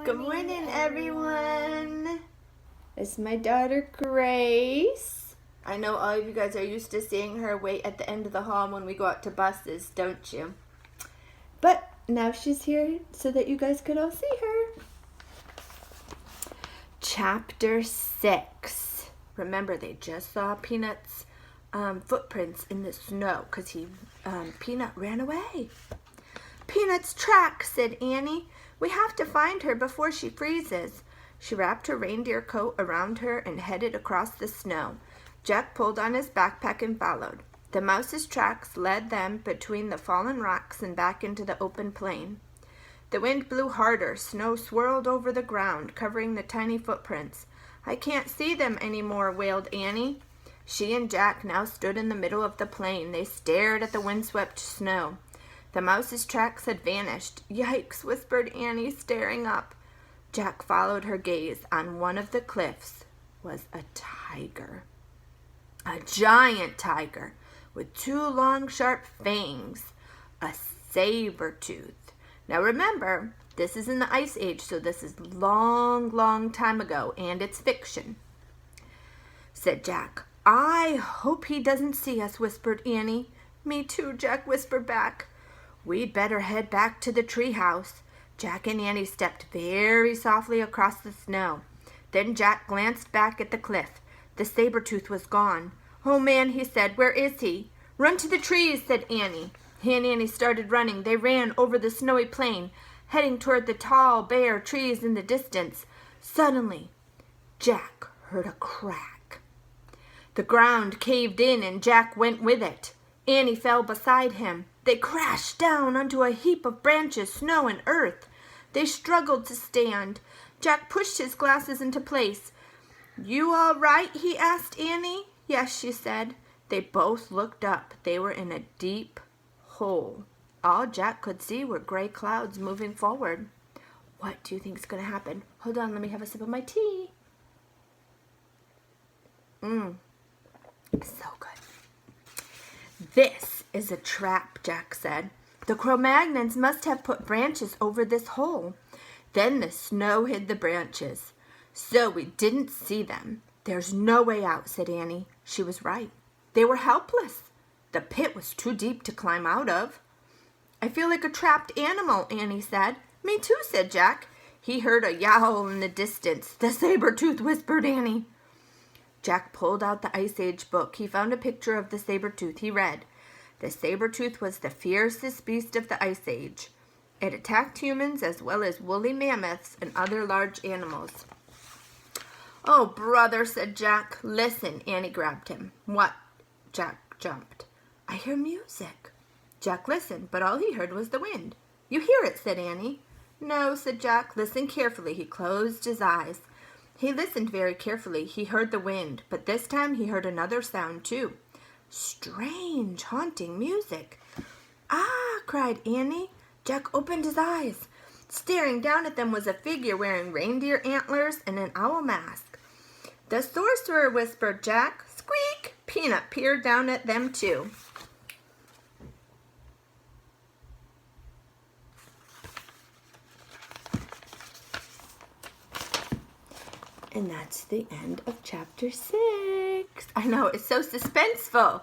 Good morning, everyone. It's my daughter, Grace. I know all of you guys are used to seeing her wait at the end of the hall when we go out to buses, don't you? But now she's here so that you guys could all see her. Chapter 6. Remember, they just saw Peanut's footprints in the snow because Peanut ran away. Peanut's track, said Annie. We have to find her before she freezes. She wrapped her reindeer coat around her and headed across the snow. Jack pulled on his backpack and followed. The mouse's tracks led them between the fallen rocks and back into the open plain. The wind blew harder. Snow swirled over the ground, covering the tiny footprints. I can't see them anymore, wailed Annie. She and Jack now stood in the middle of the plain. They stared at the windswept snow. The mouse's tracks had vanished. Yikes, whispered Annie, staring up. Jack followed her gaze. On one of the cliffs was a tiger. A giant tiger with two long, sharp fangs. A saber-tooth. Now remember, this is in the Ice Age, so this is long, long time ago, and it's fiction, said Jack. I hope he doesn't see us, whispered Annie. Me too, Jack whispered back. We'd better head back to the treehouse. Jack and Annie stepped very softly across the snow. Then Jack glanced back at the cliff. The saber-tooth was gone. Oh, man, he said, where is he? Run to the trees, said Annie. He and Annie started running. They ran over the snowy plain, heading toward the tall, bare trees in the distance. Suddenly, Jack heard a crack. The ground caved in, and Jack went with it. Annie fell beside him. They crashed down onto a heap of branches, snow, and earth. They struggled to stand. Jack pushed his glasses into place. You all right? He asked Annie. Yes, she said. They both looked up. They were in a deep hole. All Jack could see were gray clouds moving forward. What do you think is going to happen? Hold on, let me have a sip of my tea. So good. This is a trap, Jack said. The Cro-Magnons must have put branches over this hole. Then the snow hid the branches, so we didn't see them. There's no way out, said Annie. She was right. They were helpless. The pit was too deep to climb out of. I feel like a trapped animal, Annie said. Me too, said Jack. He heard a yowl in the distance. The saber-tooth, whispered Annie. Jack pulled out the Ice Age book. He found a picture of the saber-tooth. He read, the saber-tooth was the fiercest beast of the Ice Age. It attacked humans as well as woolly mammoths and other large animals. Oh, brother, said Jack. Listen, Annie grabbed him. What? Jack jumped. I hear music. Jack listened, but all he heard was the wind. You hear it, said Annie. No, said Jack. Listen carefully. He closed his eyes. He listened very carefully. He heard the wind, but this time he heard another sound too. Strange, haunting music. Ah, cried Annie. Jack opened his eyes. Staring down at them was a figure wearing reindeer antlers and an owl mask. The sorcerer, whispered Jack. Squeak! Peanut peered down at them too. And that's the end of chapter 6. I know, it's so suspenseful.